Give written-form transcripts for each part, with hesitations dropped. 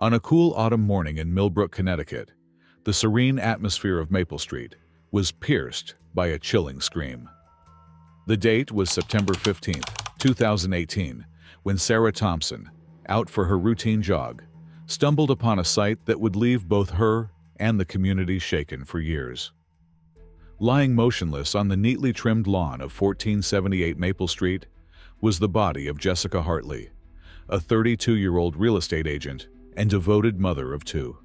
On a cool autumn morning in Millbrook, Connecticut, the serene atmosphere of Maple Street was pierced by a chilling scream. The date was September 15, 2018, when Sarah Thompson, out for her routine jog, stumbled upon a sight that would leave both her and the community shaken for years. Lying motionless on the neatly trimmed lawn of 1478 Maple Street was the body of Jessica Hartley, a 32-year-old real estate agent and devoted mother of two.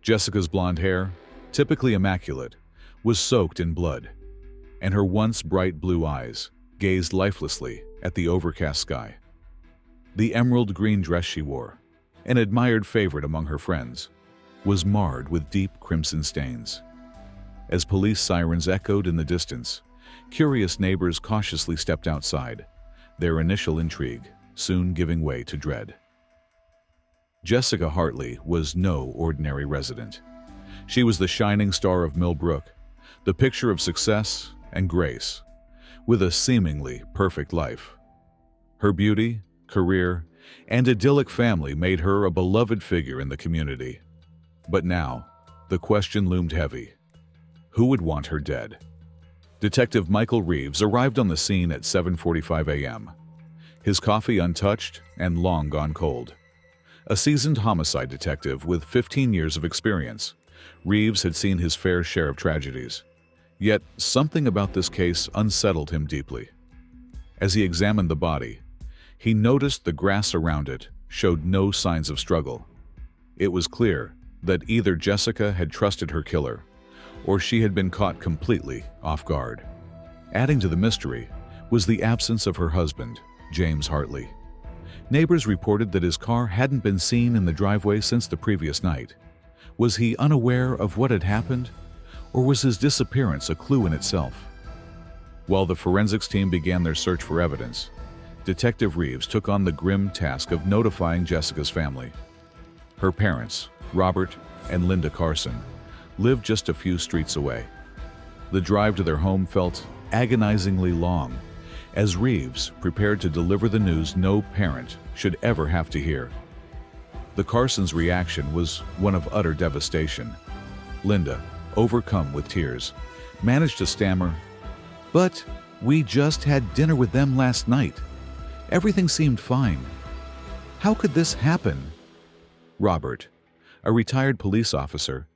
Jessica's blonde hair, typically immaculate, was soaked in blood, and her once bright blue eyes gazed lifelessly at the overcast sky. The emerald green dress she wore, an admired favorite among her friends, was marred with deep crimson stains. As police sirens echoed in the distance, curious neighbors cautiously stepped outside, their initial intrigue soon giving way to dread. Jessica Hartley was no ordinary resident. She was the shining star of Millbrook, the picture of success and grace, with a seemingly perfect life. Her beauty, career, and idyllic family made her a beloved figure in the community. But now, the question loomed heavy. Who would want her dead? Detective Michael Reeves arrived on the scene at 7:45 a.m., his coffee untouched and long gone cold. A seasoned homicide detective with 15 years of experience, Reeves had seen his fair share of tragedies. Yet something about this case unsettled him deeply. As he examined the body, he noticed the grass around it showed no signs of struggle. It was clear that either Jessica had trusted her killer, or she had been caught completely off guard. Adding to the mystery was the absence of her husband, James Hartley. Neighbors reported that his car hadn't been seen in the driveway since the previous night. Was he unaware of what had happened, or was his disappearance a clue in itself? While the forensics team began their search for evidence, Detective Reeves took on the grim task of notifying Jessica's family. Her parents, Robert and Linda Carson, lived just a few streets away. The drive to their home felt agonizingly long, as Reeves prepared to deliver the news no parent should ever have to hear. The Carsons' reaction was one of utter devastation. Linda, overcome with tears, managed to stammer, "But we just had dinner with them last night. Everything seemed fine. How could this happen?" Robert, a retired police officer,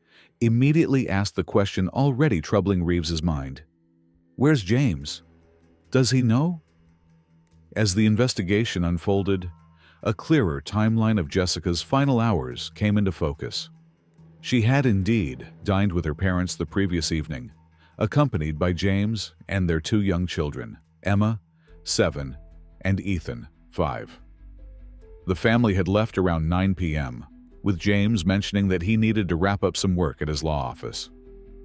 immediately asked the question already troubling Reeves's mind. "Where's James? Does he know?" As the investigation unfolded, a clearer timeline of Jessica's final hours came into focus. She had indeed dined with her parents the previous evening, accompanied by James and their two young children, Emma, 7, and Ethan, 5. The family had left around 9 p.m., with James mentioning that he needed to wrap up some work at his law office.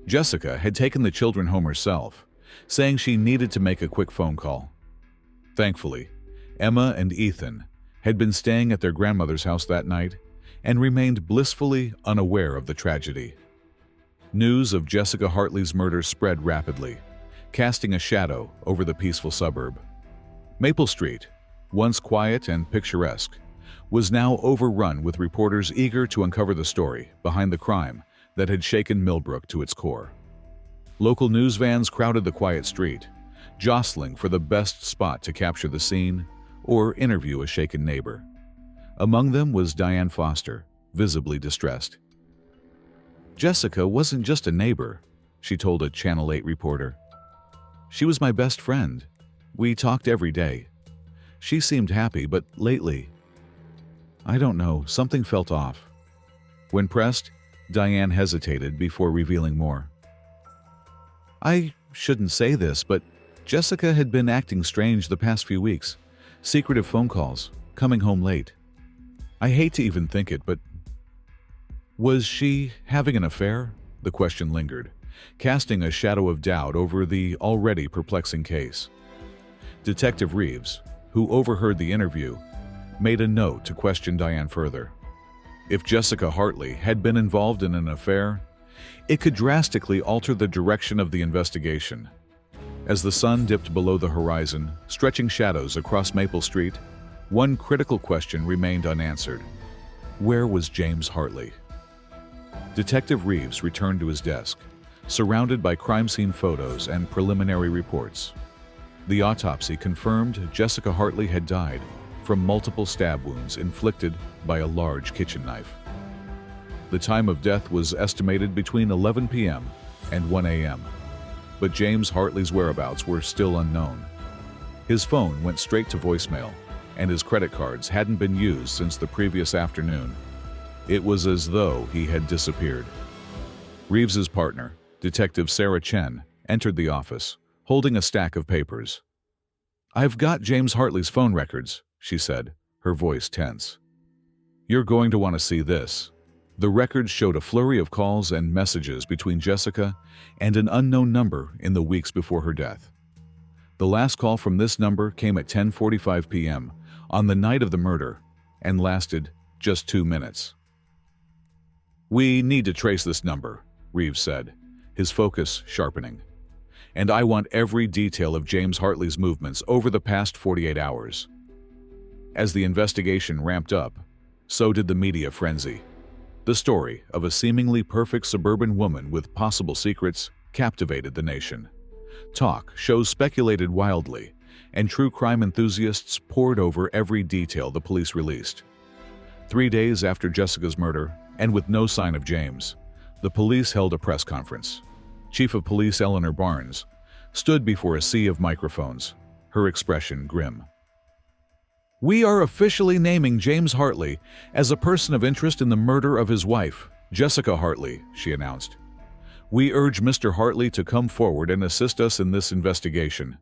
Jessica had taken the children home herself, saying she needed to make a quick phone call. Thankfully, Emma and Ethan had been staying at their grandmother's house that night and remained blissfully unaware of the tragedy. News of Jessica Hartley's murder spread rapidly, casting a shadow over the peaceful suburb. Maple Street, once quiet and picturesque, was now overrun with reporters eager to uncover the story behind the crime that had shaken Millbrook to its core. Local news vans crowded the quiet street, jostling for the best spot to capture the scene or interview a shaken neighbor. Among them was Diane Foster, visibly distressed. "Jessica wasn't just a neighbor," she told a Channel 8 reporter. "She was my best friend. We talked every day. She seemed happy, but lately, I don't know, something felt off." When pressed, Diane hesitated before revealing more. "I shouldn't say this, but Jessica had been acting strange the past few weeks. Secretive phone calls, coming home late. I hate to even think it, but..." Was she having an affair? The question lingered, casting a shadow of doubt over the already perplexing case. Detective Reeves, who overheard the interview, made a note to question Diane further. If Jessica Hartley had been involved in an affair, it could drastically alter the direction of the investigation. As the sun dipped below the horizon, stretching shadows across Maple Street, one critical question remained unanswered. Where was James Hartley? Detective Reeves returned to his desk, surrounded by crime scene photos and preliminary reports. The autopsy confirmed Jessica Hartley had died from multiple stab wounds inflicted by a large kitchen knife. The time of death was estimated between 11 p.m. and 1 a.m., but James Hartley's whereabouts were still unknown. His phone went straight to voicemail, and his credit cards hadn't been used since the previous afternoon. It was as though he had disappeared. Reeves's partner, Detective Sarah Chen, entered the office, holding a stack of papers. "I've got James Hartley's phone records," she said, her voice tense. "You're going to want to see this." The records showed a flurry of calls and messages between Jessica and an unknown number in the weeks before her death. The last call from this number came at 10:45 p.m. on the night of the murder and lasted just 2 minutes. "We need to trace this number," Reeves said, his focus sharpening. "And I want every detail of James Hartley's movements over the past 48 hours. As the investigation ramped up, so did the media frenzy. The story of a seemingly perfect suburban woman with possible secrets captivated the nation. Talk shows speculated wildly, and true crime enthusiasts pored over every detail the police released. 3 days after Jessica's murder, and with no sign of James, the police held a press conference. Chief of Police Eleanor Barnes stood before a sea of microphones, her expression grim. "We are officially naming James Hartley as a person of interest in the murder of his wife, Jessica Hartley," she announced. "We urge Mr. Hartley to come forward and assist us in this investigation.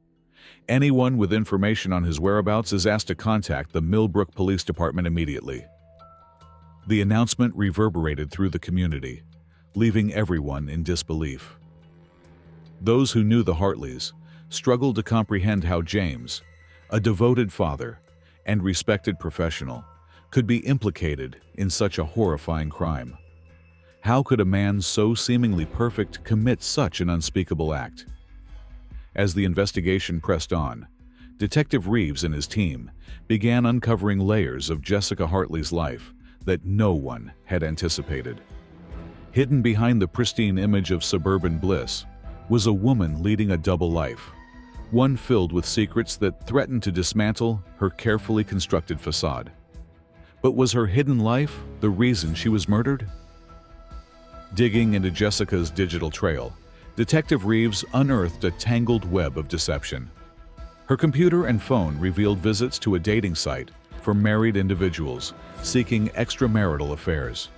Anyone with information on his whereabouts is asked to contact the Millbrook Police Department immediately." The announcement reverberated through the community, leaving everyone in disbelief. Those who knew the Hartleys struggled to comprehend how James, a devoted father and respected professional, could be implicated in such a horrifying crime. How could a man so seemingly perfect commit such an unspeakable act? As the investigation pressed on, Detective Reeves and his team began uncovering layers of Jessica Hartley's life that no one had anticipated. Hidden behind the pristine image of suburban bliss was a woman leading a double life, one filled with secrets that threatened to dismantle her carefully constructed facade. But was her hidden life the reason she was murdered? Digging into Jessica's digital trail, Detective Reeves unearthed a tangled web of deception. Her computer and phone revealed visits to a dating site for married individuals seeking extramarital affairs.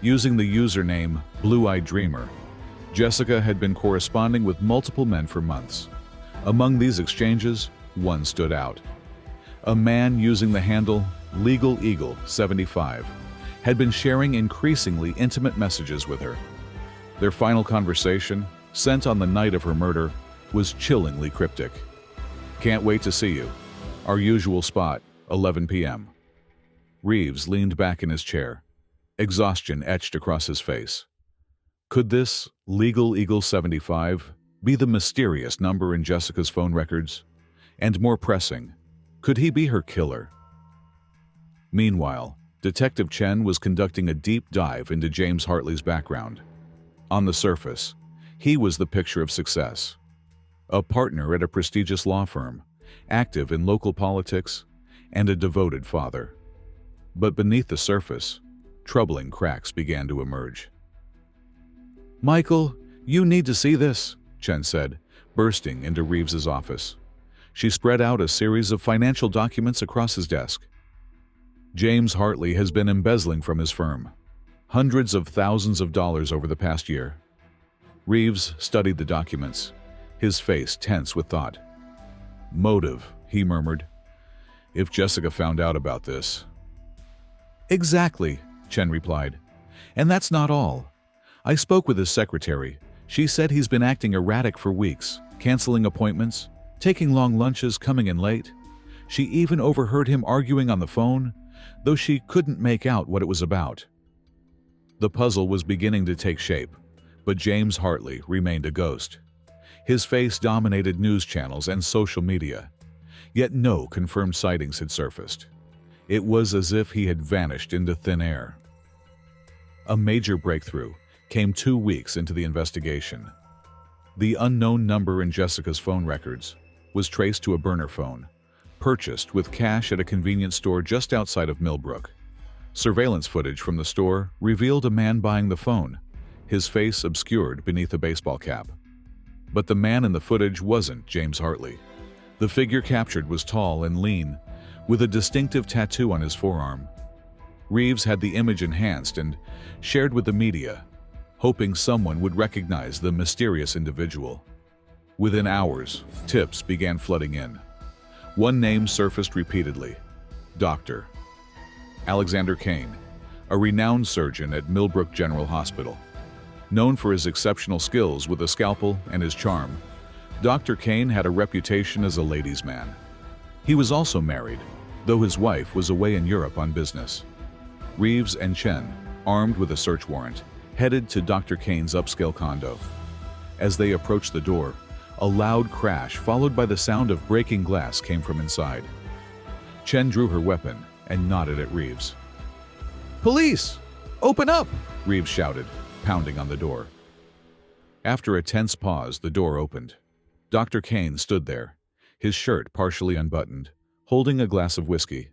Using the username Blue-Eyed Dreamer, Jessica had been corresponding with multiple men for months. Among these exchanges, one stood out. A man using the handle Legal Eagle 75 had been sharing increasingly intimate messages with her. Their final conversation, sent on the night of her murder, was chillingly cryptic. "Can't wait to see you. Our usual spot, 11 p.m. Reeves leaned back in his chair, exhaustion etched across his face. Could this Legal Eagle 75 be the mysterious number in Jessica's phone records? And more pressing, could he be her killer? Meanwhile, Detective Chen was conducting a deep dive into James Hartley's background. On the surface, he was the picture of success. A partner at a prestigious law firm, active in local politics, and a devoted father. But beneath the surface, troubling cracks began to emerge. "Michael, you need to see this," Chen said, bursting into Reeves's office. She spread out a series of financial documents across his desk. "James Hartley has been embezzling from his firm. Hundreds of thousands of dollars over the past year." Reeves studied the documents, his face tense with thought. "Motive," he murmured. "If Jessica found out about this." "Exactly," Chen replied. "And that's not all. I spoke with his secretary. She said he's been acting erratic for weeks, canceling appointments, taking long lunches, coming in late. She even overheard him arguing on the phone, though she couldn't make out what it was about." The puzzle was beginning to take shape, but James Hartley remained a ghost. His face dominated news channels and social media, yet no confirmed sightings had surfaced. It was as if he had vanished into thin air. A major breakthrough came 2 weeks into the investigation. The unknown number in Jessica's phone records was traced to a burner phone, purchased with cash at a convenience store just outside of Millbrook. Surveillance footage from the store revealed a man buying the phone, his face obscured beneath a baseball cap. But the man in the footage wasn't James Hartley. The figure captured was tall and lean, with a distinctive tattoo on his forearm. Reeves had the image enhanced and shared with the media, hoping someone would recognize the mysterious individual. Within hours, tips began flooding in. One name surfaced repeatedly: Dr. Alexander Kane, a renowned surgeon at Millbrook General Hospital. Known for his exceptional skills with a scalpel and his charm, Dr. Kane had a reputation as a ladies' man. He was also married, though his wife was away in Europe on business. Reeves and Chen, armed with a search warrant, headed to Dr. Kane's upscale condo. As they approached the door, a loud crash followed by the sound of breaking glass came from inside. Chen drew her weapon and nodded at Reeves. "Police! Open up!" Reeves shouted, pounding on the door. After a tense pause, the door opened. Dr. Kane stood there, his shirt partially unbuttoned, holding a glass of whiskey.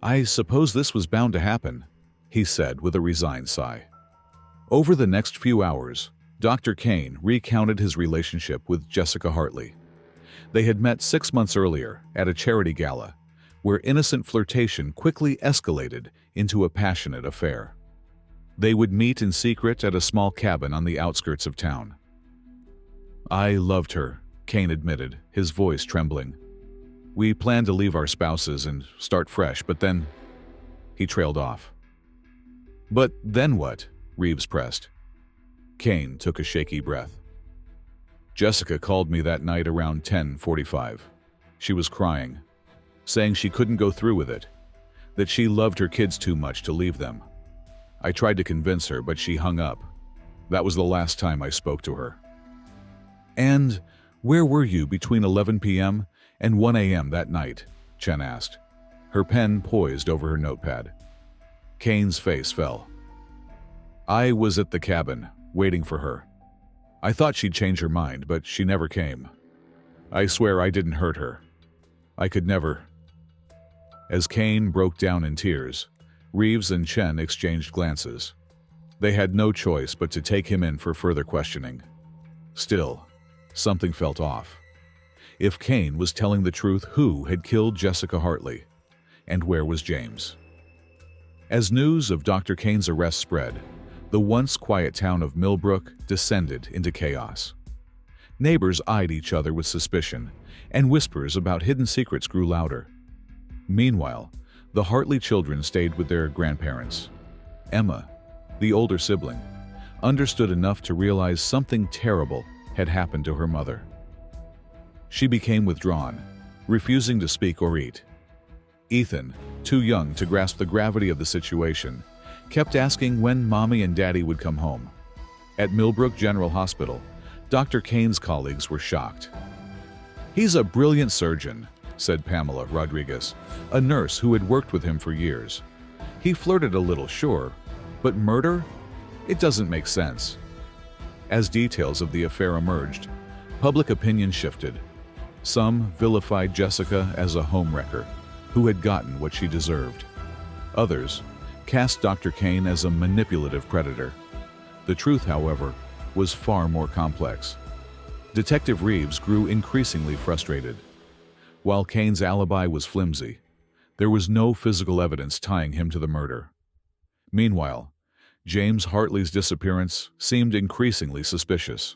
"I suppose this was bound to happen," he said with a resigned sigh. Over the next few hours, Dr. Kane recounted his relationship with Jessica Hartley. They had met 6 months earlier at a charity gala, where innocent flirtation quickly escalated into a passionate affair. They would meet in secret at a small cabin on the outskirts of town. "I loved her," Kane admitted, his voice trembling. "We planned to leave our spouses and start fresh, but then..." He trailed off. "But then what?" Reeves pressed. Kane took a shaky breath. "Jessica called me that night around 10:45. She was crying, saying she couldn't go through with it, that she loved her kids too much to leave them. I tried to convince her, but she hung up. That was the last time I spoke to her." "And where were you between 11 p.m. and 1 a.m. that night?" Chen asked, her pen poised over her notepad. Kane's face fell. "I was at the cabin, waiting for her. I thought she'd change her mind, but she never came. I swear I didn't hurt her. I could never..." As Kane broke down in tears, Reeves and Chen exchanged glances. They had no choice but to take him in for further questioning. Still, something felt off. If Kane was telling the truth, who had killed Jessica Hartley? And where was James? As news of Dr. Kane's arrest spread, the once quiet town of Millbrook descended into chaos. Neighbors eyed each other with suspicion, and whispers about hidden secrets grew louder. Meanwhile, the Hartley children stayed with their grandparents. Emma, the older sibling, understood enough to realize something terrible had happened to her mother. She became withdrawn, refusing to speak or eat. Ethan, too young to grasp the gravity of the situation, kept asking when Mommy and Daddy would come home. At Millbrook General Hospital, Dr. Kane's colleagues were shocked. "He's a brilliant surgeon," said Pamela Rodriguez, a nurse who had worked with him for years. "He flirted a little, sure, but murder? It doesn't make sense." As details of the affair emerged, public opinion shifted. Some vilified Jessica as a homewrecker who had gotten what she deserved. Others cast Dr. Kane as a manipulative predator. The truth, however, was far more complex. Detective Reeves grew increasingly frustrated. While Kane's alibi was flimsy, there was no physical evidence tying him to the murder. Meanwhile, James Hartley's disappearance seemed increasingly suspicious.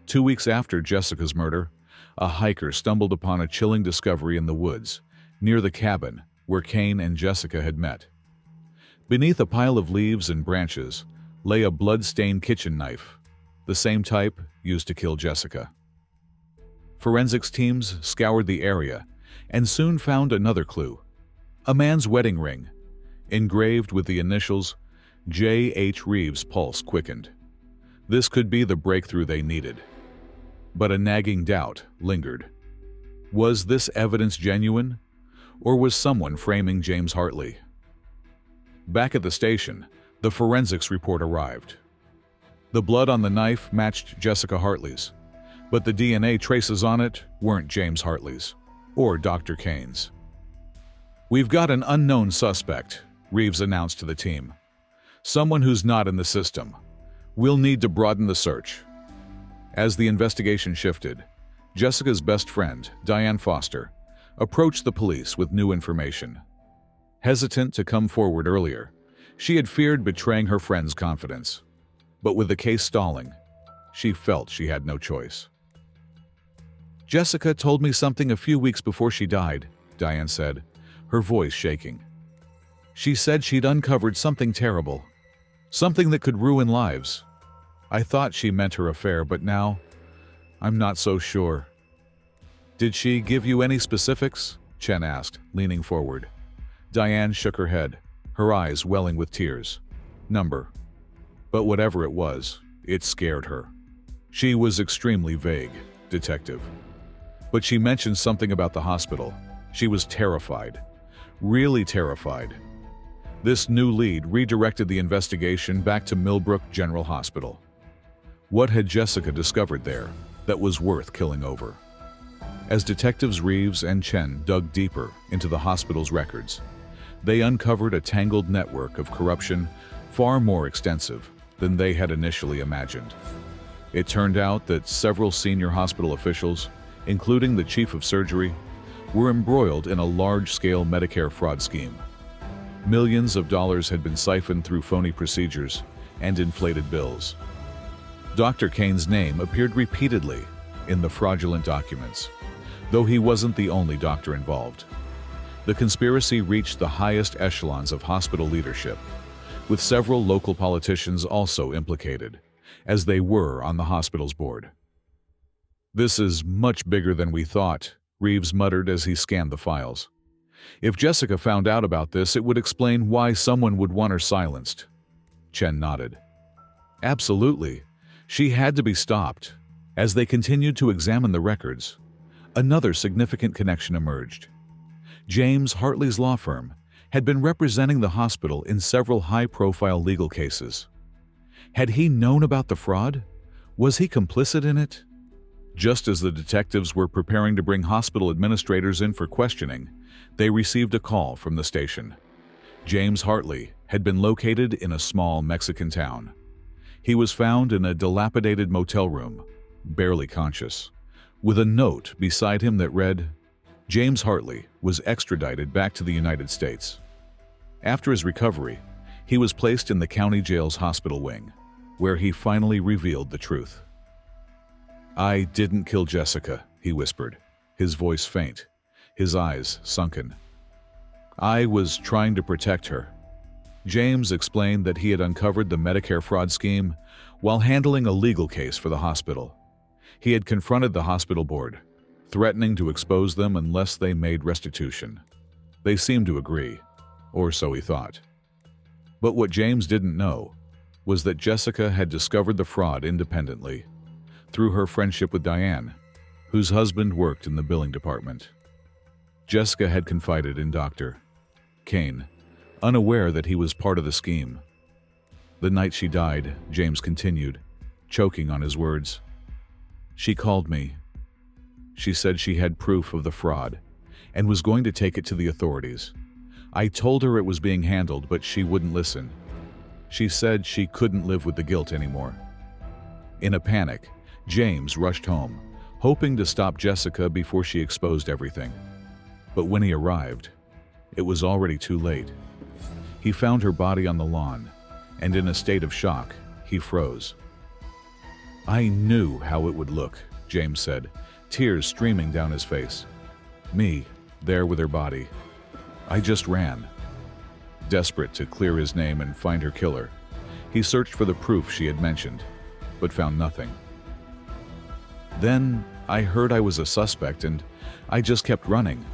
2 weeks after Jessica's murder, a hiker stumbled upon a chilling discovery in the woods, near the cabin where Kane and Jessica had met. Beneath a pile of leaves and branches lay a blood-stained kitchen knife, the same type used to kill Jessica. Forensics teams scoured the area and soon found another clue: a man's wedding ring, engraved with the initials J.H. Reeves' pulse quickened. This could be the breakthrough they needed. But a nagging doubt lingered. Was this evidence genuine? Or was someone framing James Hartley? Back at the station, the forensics report arrived. The blood on the knife matched Jessica Hartley's, but the DNA traces on it weren't James Hartley's or Dr. Kane's. "We've got an unknown suspect," Reeves announced to the team. "Someone who's not in the system. We'll need to broaden the search." As the investigation shifted, Jessica's best friend, Diane Foster, approached the police with new information. Hesitant to come forward earlier, she had feared betraying her friend's confidence. But with the case stalling, she felt she had no choice. "Jessica told me something a few weeks before she died," Diane said, her voice shaking. "She said she'd uncovered something terrible, something that could ruin lives. I thought she meant her affair, but now I'm not so sure." "Did she give you any specifics?" Chen asked, leaning forward. Diane shook her head, her eyes welling with tears. "Number." But whatever it was, it scared her. She was extremely vague, detective. But she mentioned something about the hospital. She was terrified. Really terrified. This new lead redirected the investigation back to Millbrook General Hospital. What had Jessica discovered there that was worth killing over? As detectives Reeves and Chen dug deeper into the hospital's records, they uncovered a tangled network of corruption far more extensive than they had initially imagined. It turned out that several senior hospital officials, including the chief of surgery, were embroiled in a large-scale Medicare fraud scheme. Millions of dollars had been siphoned through phony procedures and inflated bills. Dr. Kane's name appeared repeatedly in the fraudulent documents, though he wasn't the only doctor involved. The conspiracy reached the highest echelons of hospital leadership, with several local politicians also implicated, as they were on the hospital's board. "This is much bigger than we thought," Reeves muttered as he scanned the files. "If Jessica found out about this, it would explain why someone would want her silenced." Chen nodded. "Absolutely. She had to be stopped." As they continued to examine the records, another significant connection emerged. James Hartley's law firm had been representing the hospital in several high-profile legal cases. Had he known about the fraud? Was he complicit in it? Just as the detectives were preparing to bring hospital administrators in for questioning, they received a call from the station. James Hartley had been located in a small Mexican town. He was found in a dilapidated motel room, barely conscious, with a note beside him that read, "James Hartley was extradited back to the United States." After his recovery, he was placed in the county jail's hospital wing, where he finally revealed the truth. "I didn't kill Jessica," he whispered, his voice faint, his eyes sunken. "I was trying to protect her." James explained that he had uncovered the Medicare fraud scheme while handling a legal case for the hospital. He had confronted the hospital board, threatening to expose them unless they made restitution. They seemed to agree, or so he thought. But what James didn't know was that Jessica had discovered the fraud independently, through her friendship with Diane, whose husband worked in the billing department. Jessica had confided in Dr. Kane, unaware that he was part of the scheme. The night she died, James continued, choking on his words. "She called me. She said she had proof of the fraud and was going to take it to the authorities. I told her it was being handled, but she wouldn't listen. She said she couldn't live with the guilt anymore." In a panic, James rushed home, hoping to stop Jessica before she exposed everything. But when he arrived, it was already too late. He found her body on the lawn, and in a state of shock, he froze. "I knew how it would look," James said, tears streaming down his face. "Me, there with her body. I just ran." Desperate to clear his name and find her killer, he searched for the proof she had mentioned, but found nothing. "Then I heard I was a suspect and I just kept running."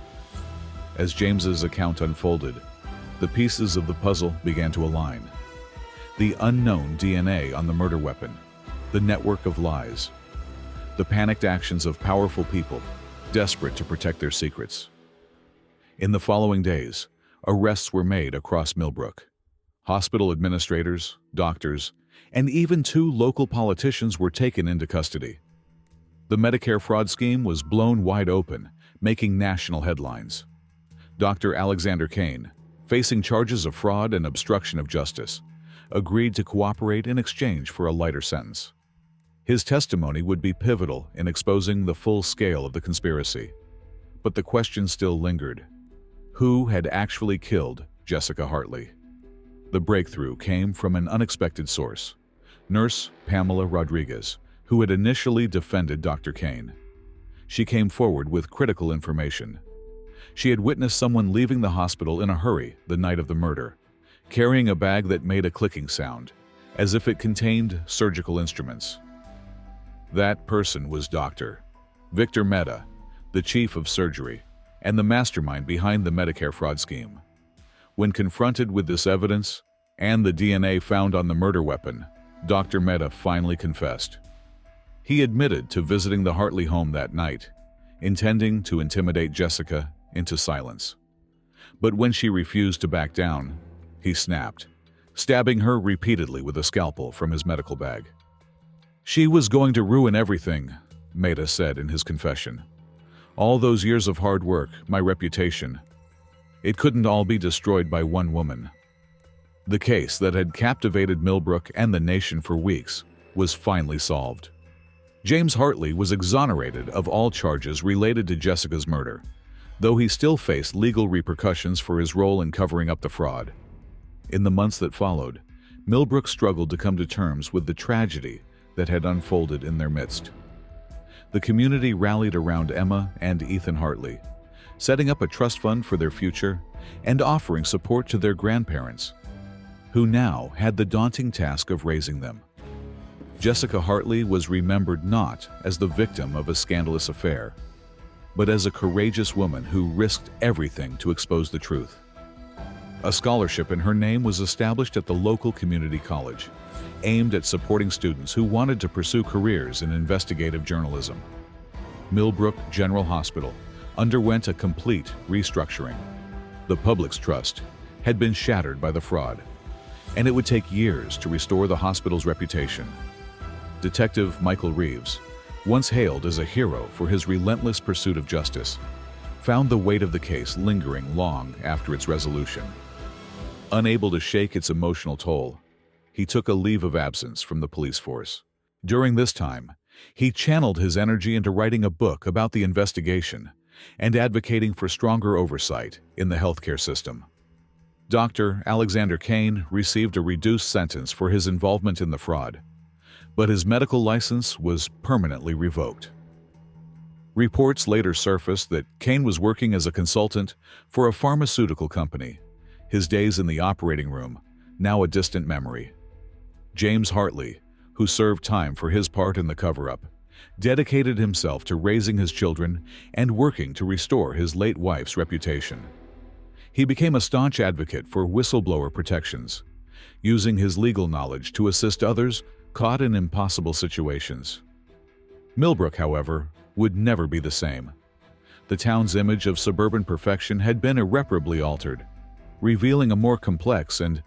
As James's account unfolded, the pieces of the puzzle began to align. The unknown DNA on the murder weapon, the network of lies, the panicked actions of powerful people desperate to protect their secrets. In the following days, arrests were made across Millbrook. Hospital administrators, doctors, and even 2 local politicians were taken into custody. The Medicare fraud scheme was blown wide open, making national headlines. Dr. Alexander Kane, facing charges of fraud and obstruction of justice, agreed to cooperate in exchange for a lighter sentence. His testimony would be pivotal in exposing the full scale of the conspiracy. But the question still lingered. Who had actually killed Jessica Hartley? The breakthrough came from an unexpected source, Nurse Pamela Rodriguez, who had initially defended Dr. Kane. She came forward with critical information. She had witnessed someone leaving the hospital in a hurry the night of the murder, carrying a bag that made a clicking sound, as if it contained surgical instruments. That person was Dr. Victor Mehta, the chief of surgery, and the mastermind behind the Medicare fraud scheme. When confronted with this evidence and the DNA found on the murder weapon, Dr. Mehta finally confessed. He admitted to visiting the Hartley home that night, intending to intimidate Jessica into silence. But when she refused to back down, he snapped, stabbing her repeatedly with a scalpel from his medical bag. "She was going to ruin everything," Mehta said in his confession. "All those years of hard work, my reputation. It couldn't all be destroyed by one woman." The case that had captivated Millbrook and the nation for weeks was finally solved. James Hartley was exonerated of all charges related to Jessica's murder, though he still faced legal repercussions for his role in covering up the fraud. In the months that followed, Millbrook struggled to come to terms with the tragedy that had unfolded in their midst. The community rallied around Emma and Ethan Hartley, setting up a trust fund for their future and offering support to their grandparents, who now had the daunting task of raising them. Jessica Hartley was remembered not as the victim of a scandalous affair, but as a courageous woman who risked everything to expose the truth. A scholarship in her name was established at the local community college, aimed at supporting students who wanted to pursue careers in investigative journalism. Millbrook General Hospital underwent a complete restructuring. The public's trust had been shattered by the fraud, and it would take years to restore the hospital's reputation. Detective Michael Reeves, once hailed as a hero for his relentless pursuit of justice, found the weight of the case lingering long after its resolution. Unable to shake its emotional toll, he took a leave of absence from the police force. During this time, he channeled his energy into writing a book about the investigation and advocating for stronger oversight in the healthcare system. Dr. Alexander Kane received a reduced sentence for his involvement in the fraud, but his medical license was permanently revoked. Reports later surfaced that Kane was working as a consultant for a pharmaceutical company, his days in the operating room now a distant memory. James Hartley, who served time for his part in the cover-up, dedicated himself to raising his children and working to restore his late wife's reputation. He became a staunch advocate for whistleblower protections, using his legal knowledge to assist others caught in impossible situations. Millbrook, however, would never be the same. The town's image of suburban perfection had been irreparably altered, revealing a more complex and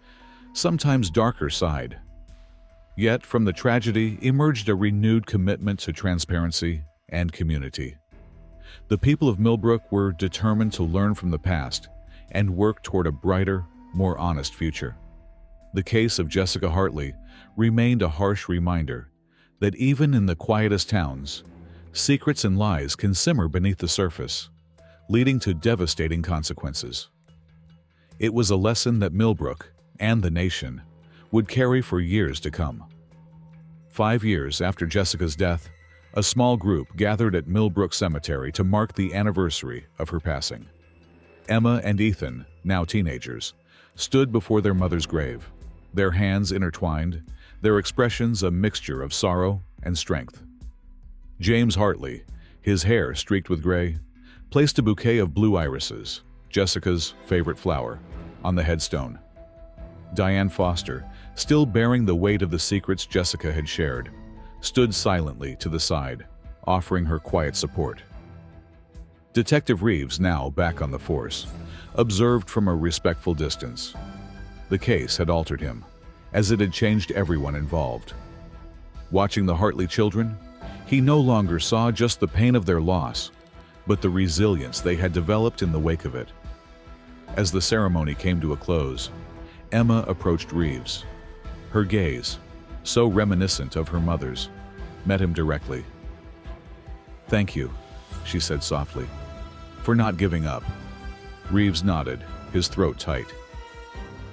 sometimes darker side. Yet from the tragedy emerged a renewed commitment to transparency and community. The people of Millbrook were determined to learn from the past and work toward a brighter, more honest future. The case of Jessica Hartley remained a harsh reminder that even in the quietest towns, secrets and lies can simmer beneath the surface, leading to devastating consequences. It was a lesson that Millbrook and the nation would carry for years to come. 5 years after Jessica's death, a small group gathered at Millbrook Cemetery to mark the anniversary of her passing. Emma and Ethan, now teenagers, stood before their mother's grave, their hands intertwined, their expressions a mixture of sorrow and strength. James Hartley, his hair streaked with gray, placed a bouquet of blue irises, Jessica's favorite flower, on the headstone. Diane Foster, still bearing the weight of the secrets Jessica had shared, stood silently to the side, offering her quiet support. Detective Reeves, now back on the force, observed from a respectful distance. The case had altered him, as it had changed everyone involved. Watching the Hartley children, he no longer saw just the pain of their loss, but the resilience they had developed in the wake of it. As the ceremony came to a close, Emma approached Reeves. Her gaze, so reminiscent of her mother's, met him directly. "Thank you," she said softly, "for not giving up." Reeves nodded, his throat tight.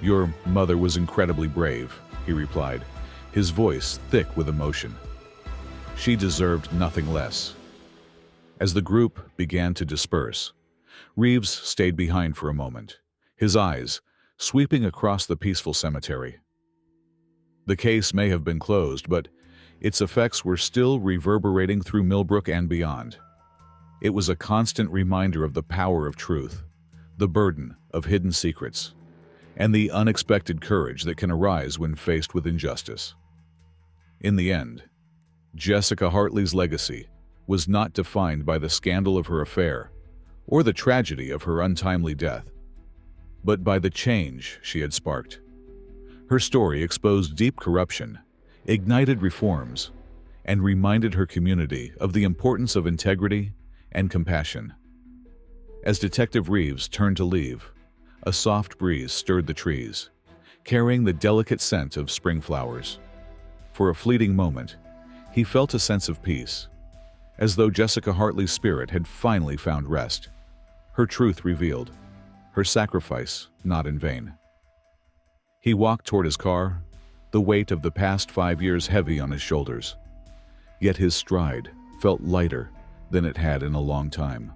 "Your mother was incredibly brave," he replied, his voice thick with emotion. "She deserved nothing less." As the group began to disperse, Reeves stayed behind for a moment, his eyes sweeping across the peaceful cemetery. The case may have been closed, but its effects were still reverberating through Millbrook and beyond. It was a constant reminder of the power of truth, the burden of hidden secrets, and the unexpected courage that can arise when faced with injustice. In the end, Jessica Hartley's legacy was not defined by the scandal of her affair or the tragedy of her untimely death, but by the change she had sparked. Her story exposed deep corruption, ignited reforms, and reminded her community of the importance of integrity and compassion. As Detective Reeves turned to leave, a soft breeze stirred the trees, carrying the delicate scent of spring flowers. For a fleeting moment, he felt a sense of peace, as though Jessica Hartley's spirit had finally found rest, her truth revealed, her sacrifice not in vain. He walked toward his car, the weight of the past 5 years heavy on his shoulders. Yet his stride felt lighter than it had in a long time.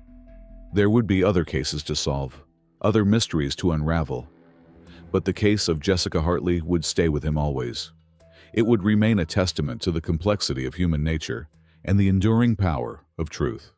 There would be other cases to solve, other mysteries to unravel, but the case of Jessica Hartley would stay with him always. It would remain a testament to the complexity of human nature and the enduring power of truth.